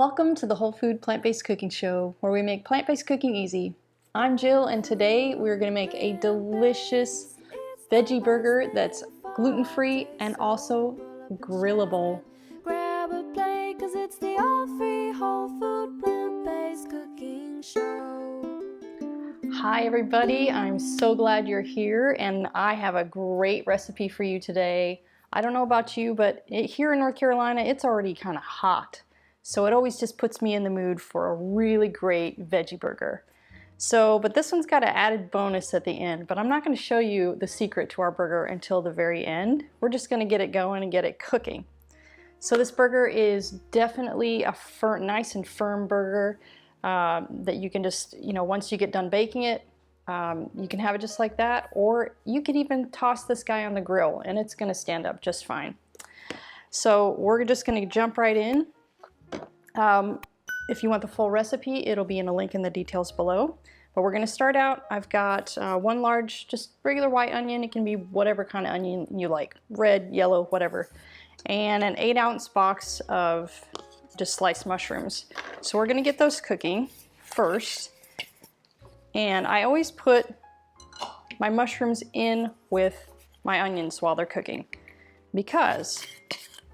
Welcome to the Whole Food Plant-Based Cooking Show, where we make plant-based cooking easy. I'm Jill, and today we're going to make a delicious veggie burger that's gluten-free and also grillable. Grab a plate, 'cause it's the all-free whole food plant-based cooking show. Hi everybody, I'm so glad you're here, and I have a great recipe for you today. I don't know about you, but here in North Carolina, it's already kind of hot. So it always just puts me in the mood for a really great veggie burger. But this one's got an added bonus at the end, but I'm not going to show you the secret to our burger until the very end. We're just going to get it going and get it cooking. So this burger is definitely a nice and firm burger that you can just, once you get done baking it, you can have it just like that, or you could even toss this guy on the grill and it's going to stand up just fine. So we're just going to jump right in. If you want the full recipe, it'll be in a link in the details below. But we're going to start out. I've got one large, just regular white onion. It can be whatever kind of onion you like, red, yellow, whatever. And an 8-ounce box of just sliced mushrooms. So we're going to get those cooking first. And I always put my mushrooms in with my onions while they're cooking, because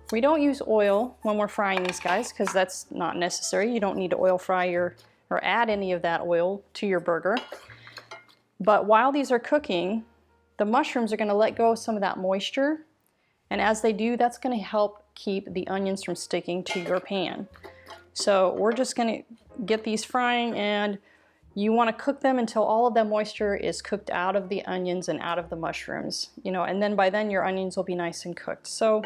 we don't use oil when we're frying these guys, because that's not necessary. You don't need to oil fry or add any of that oil to your burger. But while these are cooking, the mushrooms are going to let go of some of that moisture. And as they do, that's going to help keep the onions from sticking to your pan. So we're just going to get these frying, and you want to cook them until all of that moisture is cooked out of the onions and out of the mushrooms. And then by then your onions will be nice and cooked. So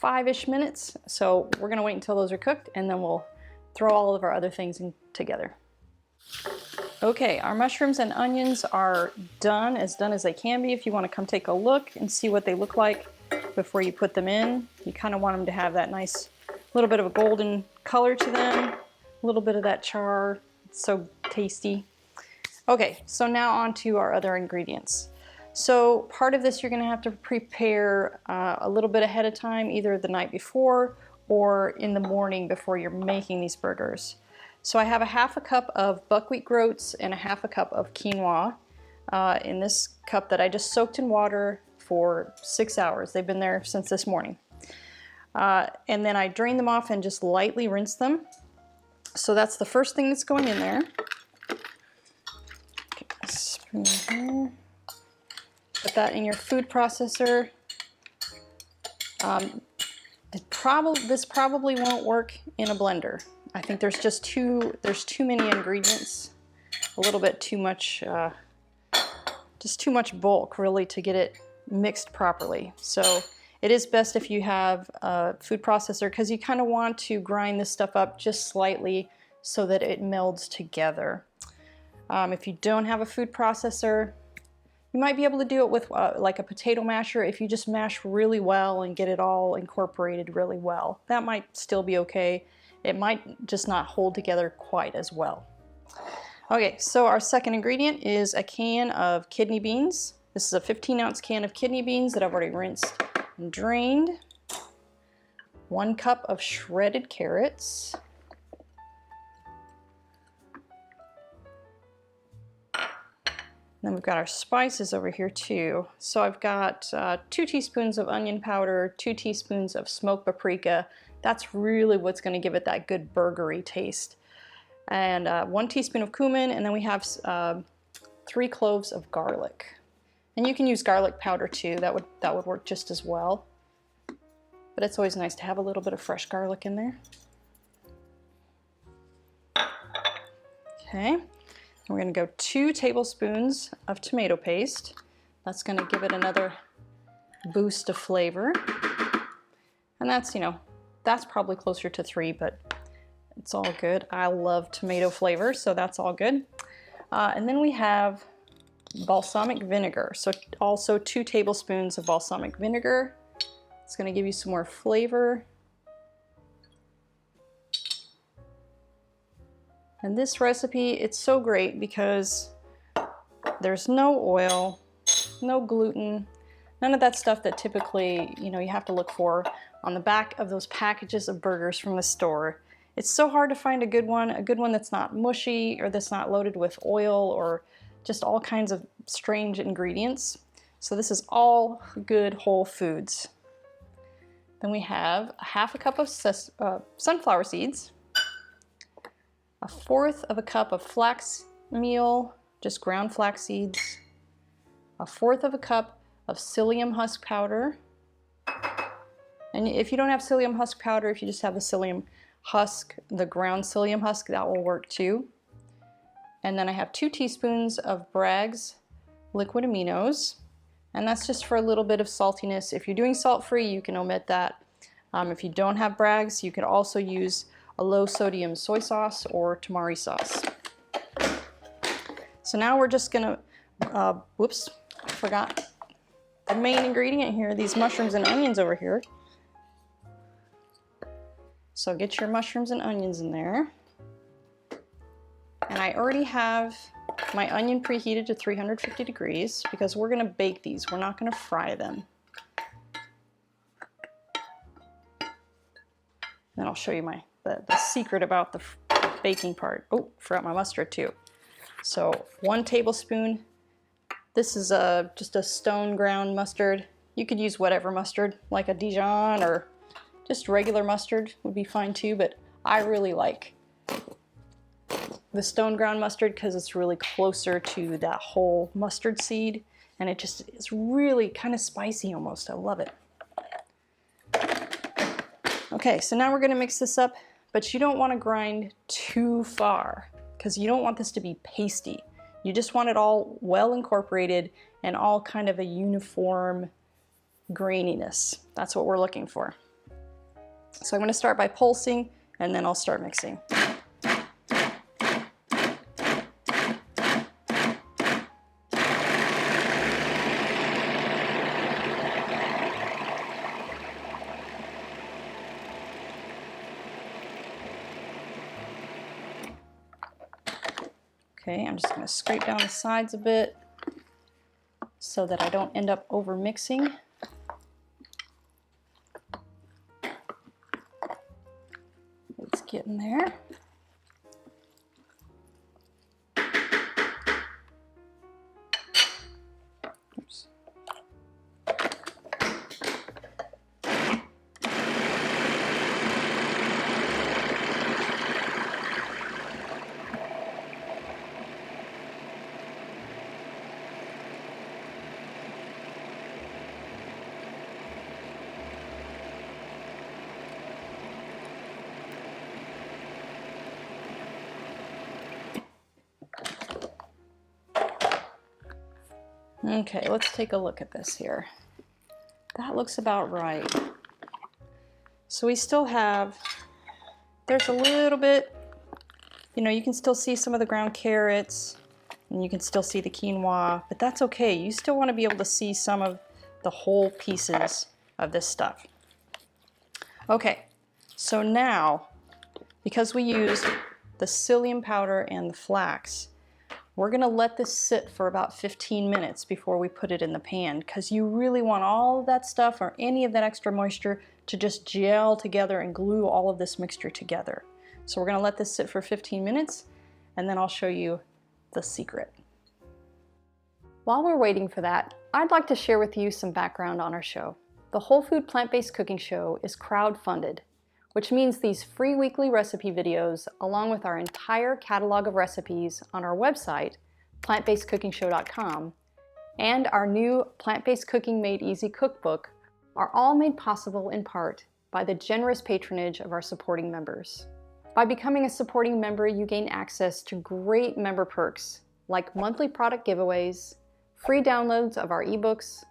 5-ish minutes. So we're going to wait until those are cooked, and then we'll throw all of our other things in together. Okay, our mushrooms and onions are done as they can be. If you want to come take a look and see what they look like before you put them in, you kind of want them to have that nice little bit of a golden color to them, a little bit of that char. It's so tasty. Okay, so now on to our other ingredients. So part of this you're going to have to prepare a little bit ahead of time, either the night before or in the morning before you're making these burgers. So I have a 1/2 cup of buckwheat groats and a 1/2 cup of quinoa in this cup that I just soaked in water for 6 hours. They've been there since this morning. And then I drain them off and just lightly rinse them. So that's the first thing that's going in there. Okay, a spoon here. Put that in your food processor. This probably won't work in a blender. I think there's too many ingredients, a little bit too much, just too much bulk really to get it mixed properly. So it is best if you have a food processor, because you kind of want to grind this stuff up just slightly so that it melds together. If you don't have a food processor, you might be able to do it with like a potato masher if you just mash really well and get it all incorporated really well. That might still be okay. It might just not hold together quite as well. Okay, so our second ingredient is a can of kidney beans. This is a 15-ounce can of kidney beans that I've already rinsed and drained. 1 cup of shredded carrots. Then we've got our spices over here too. So I've got 2 teaspoons of onion powder, 2 teaspoons of smoked paprika. That's really what's going to give it that good burgery taste. And 1 teaspoon of cumin, and then we have 3 cloves of garlic. And you can use garlic powder too. That would work just as well. But it's always nice to have a little bit of fresh garlic in there. Okay. We're going to go 2 tablespoons of tomato paste. That's going to give it another boost of flavor. And that's, that's probably closer to 3, but it's all good. I love tomato flavor, so that's all good. And then we have balsamic vinegar. So also 2 tablespoons of balsamic vinegar. It's going to give you some more flavor. And this recipe, it's so great because there's no oil, no gluten, none of that stuff that typically, you have to look for on the back of those packages of burgers from the store. It's so hard to find a good one that's not mushy or that's not loaded with oil or just all kinds of strange ingredients. So this is all good whole foods. Then we have a half a cup of sunflower seeds, a fourth of a cup of flax meal, just ground flax seeds, a fourth of a cup of psyllium husk powder. And if you don't have psyllium husk powder, if you just have the psyllium husk, the ground psyllium husk, that will work too. And then I have 2 teaspoons of Bragg's liquid aminos, and that's just for a little bit of saltiness. If you're doing salt-free, you can omit that. If you don't have Bragg's, you can also use a low sodium soy sauce or tamari sauce. So now we're just gonna, whoops, I forgot the main ingredient here, these mushrooms and onions over here. So get your mushrooms and onions in there. And I already have my onion preheated to 350 degrees because we're gonna bake these, we're not gonna fry them. Then I'll show you the secret about the baking part. Oh, forgot my mustard too. So 1 tablespoon. This is just a stone ground mustard. You could use whatever mustard, like a Dijon or just regular mustard would be fine too, but I really like the stone ground mustard because it's really closer to that whole mustard seed, and it's really kind of spicy almost. I love it. Okay, so now we're gonna mix this up, but you don't want to grind too far because you don't want this to be pasty. You just want it all well incorporated and all kind of a uniform graininess. That's what we're looking for. So I'm going to start by pulsing and then I'll start mixing. Okay, I'm just going to scrape down the sides a bit so that I don't end up over mixing. It's getting there. Oops. Okay, let's take a look at this here. That looks about right. So we still have, there's a little bit, you can still see some of the ground carrots and you can still see the quinoa, but that's okay. You still want to be able to see some of the whole pieces of this stuff. Okay, so now, because we used the psyllium powder and the flax, we're gonna let this sit for about 15 minutes before we put it in the pan because you really want all of that stuff or any of that extra moisture to just gel together and glue all of this mixture together. So we're gonna let this sit for 15 minutes and then I'll show you the secret. While we're waiting for that, I'd like to share with you some background on our show. The Whole Food Plant-Based Cooking Show is crowd-funded, which means these free weekly recipe videos, along with our entire catalog of recipes on our website, plantbasedcookingshow.com, and our new Plant-Based Cooking Made Easy cookbook are all made possible in part by the generous patronage of our supporting members. By becoming a supporting member, you gain access to great member perks like monthly product giveaways, free downloads of our ebooks,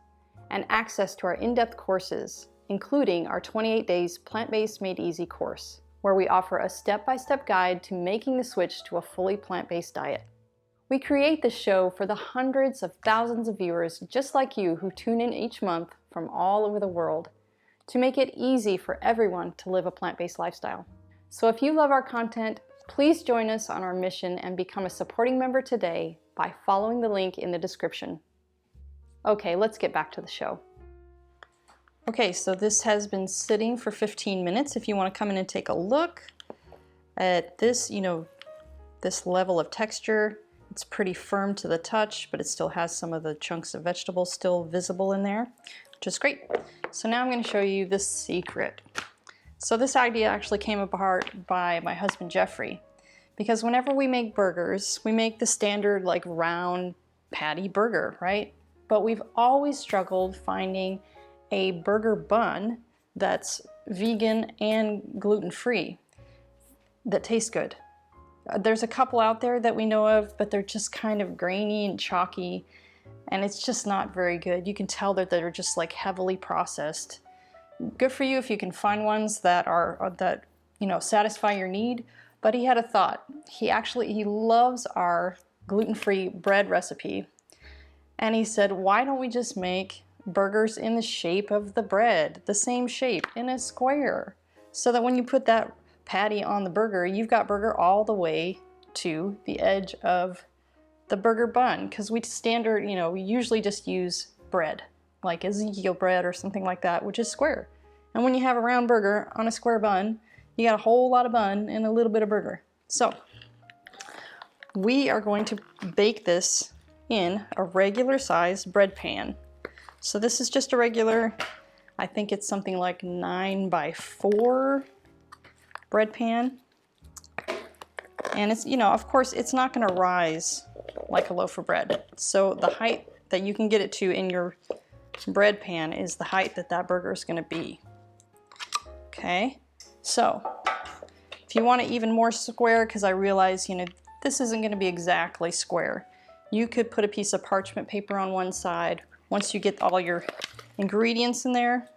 and access to our in-depth courses, including our 28 Days Plant-Based Made Easy course, where we offer a step-by-step guide to making the switch to a fully plant-based diet. We create this show for the hundreds of thousands of viewers just like you who tune in each month from all over the world to make it easy for everyone to live a plant-based lifestyle. So if you love our content, please join us on our mission and become a supporting member today by following the link in the description. Okay, let's get back to the show. Okay, so this has been sitting for 15 minutes. If you want to come in and take a look, At this, you know, this level of texture, it's pretty firm to the touch, but it still has some of the chunks of vegetables still visible in there, which is great. So now I'm going to show you the secret. So this idea actually came apart by my husband Jeffrey, because whenever we make burgers, we make the standard like round patty burger, right? But we've always struggled finding a burger bun that's vegan and gluten-free that tastes good. There's a couple out there that we know of, but they're just kind of grainy and chalky, and it's just not very good. You can tell that they're just like heavily processed. Good for you if you can find ones that you know, satisfy your need. But he had a thought. He loves our gluten-free bread recipe, and he said, why don't we just make burgers in the shape of the bread, the same shape, in a square, so that when you put that patty on the burger, you've got burger all the way to the edge of the burger bun. Because we usually just use bread, like Ezekiel bread or something like that, which is square. And when you have a round burger on a square bun, you got a whole lot of bun and a little bit of burger. So we are going to bake this in a regular size bread pan. So this is just a regular, I think it's something like 9x4 bread pan. And it's, you know, of course it's not going to rise like a loaf of bread. So the height that you can get it to in your bread pan is the height that that burger is going to be. Okay, so if you want it even more square, because I realize, you know, this isn't going to be exactly square, you could put a piece of parchment paper on one side once you get all your ingredients in there,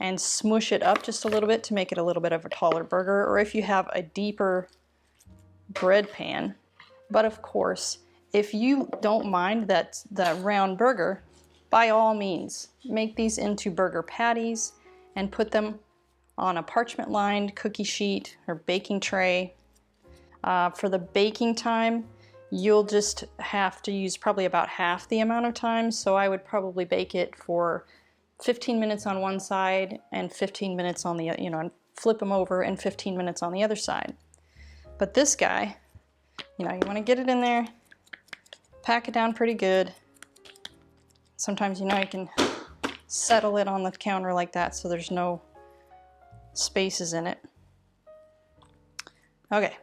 and smush it up just a little bit to make it a little bit of a taller burger, or if you have a deeper bread pan. But of course, if you don't mind that round burger, by all means, make these into burger patties and put them on a parchment lined cookie sheet or baking tray. For the baking time, you'll just have to use probably about half the amount of time. So I would probably bake it for 15 minutes on one side and 15 minutes on the, you know, and flip them over, and 15 minutes on the other side. But this guy, you know, you want to get it in there, pack it down pretty good. Sometimes, you know, you can settle it on the counter like that so there's no spaces in it. Okay,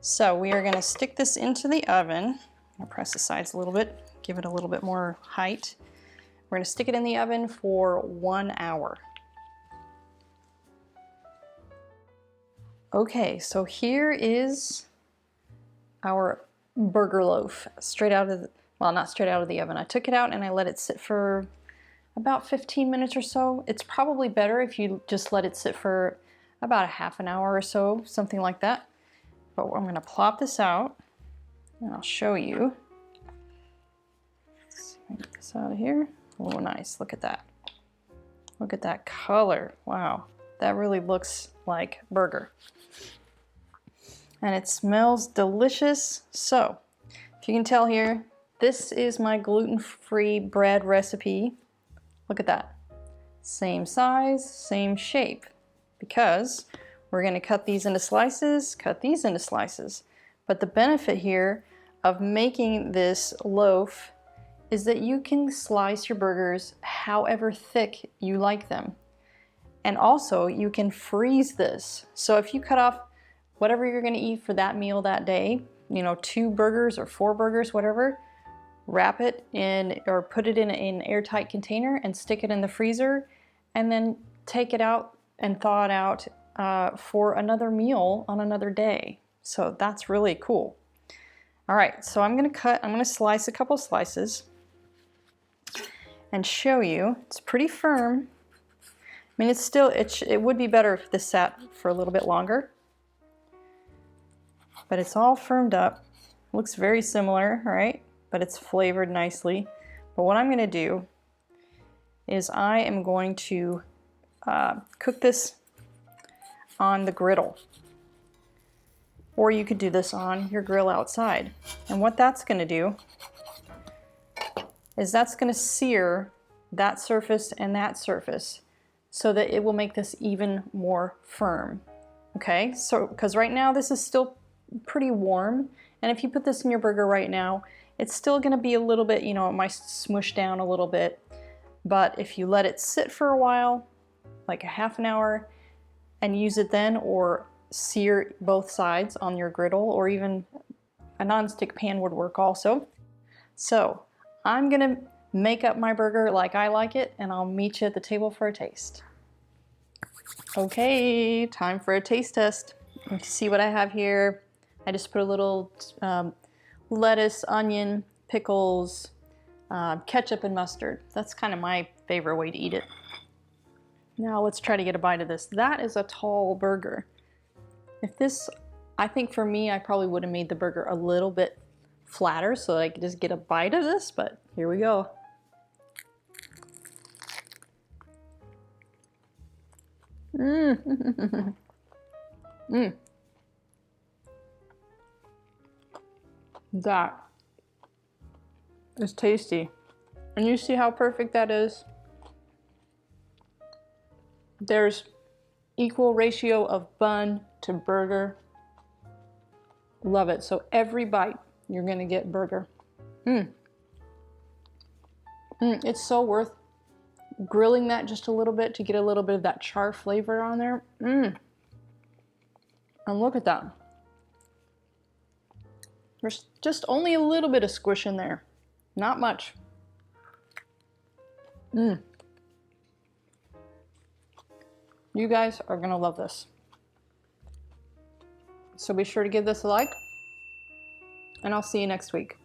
so we are going to stick this into the oven. I'll press the sides a little bit, give it a little bit more height. We're going to stick it in the oven for 1 hour. Okay, so here is our burger loaf, straight out of the, well, not straight out of the oven. I took it out and I let it sit for about 15 minutes or so. It's probably better if you just let it sit for about a half an hour or so, something like that. But I'm going to plop this out and I'll show you. Let's get this out of here. Oh, nice. Look at that. Look at that color. Wow. That really looks like burger. And it smells delicious. So, if you can tell here, this is my gluten-free bread recipe. Look at that. Same size, same shape. Because we're going to cut these into slices, cut these into slices. But the benefit here of making this loaf is that you can slice your burgers however thick you like them. And also you can freeze this. So if you cut off whatever you're going to eat for that meal that day, you know, 2 burgers or 4 burgers, whatever, wrap it in or put it in an airtight container and stick it in the freezer, and then take it out and thaw it out for another meal on another day. So that's really cool. All right, so I'm going to slice a couple slices and show you. It's pretty firm. I mean, it's still, it would be better if this sat for a little bit longer, but it's all firmed up. Looks very similar, right? But it's flavored nicely. But what I'm going to do is I am going to cook this on the griddle, or you could do this on your grill outside. And what that's going to do is that's going to sear that surface and that surface so that it will make this even more firm. Okay, so because right now this is still pretty warm, and if you put this in your burger right now, it's still gonna be a little bit, you know, it might smush down a little bit. But if you let it sit for a while, like a half an hour, and use it then, or sear both sides on your griddle, or even a nonstick pan would work also. So I'm gonna make up my burger like I like it, and I'll meet you at the table for a taste. Okay, time for a taste test. Let's see what I have here. I just put a little lettuce, onion, pickles, ketchup, and mustard. That's kind of my favorite way to eat it. Now let's try to get a bite of this. That is a tall burger. If this, I think for me, I probably would have made the burger a little bit flatter so that I could just get a bite of this, but here we go. Mmm. Mmm. That is tasty. And you see how perfect that is? There's equal ratio of bun to burger. Love it. So every bite, you're gonna get burger. It's so worth grilling that just a little bit to get a little bit of that char flavor on there. And look at that. There's just only a little bit of squish in there. Not much. You guys are gonna love this. So be sure to give this a like, and I'll see you next week.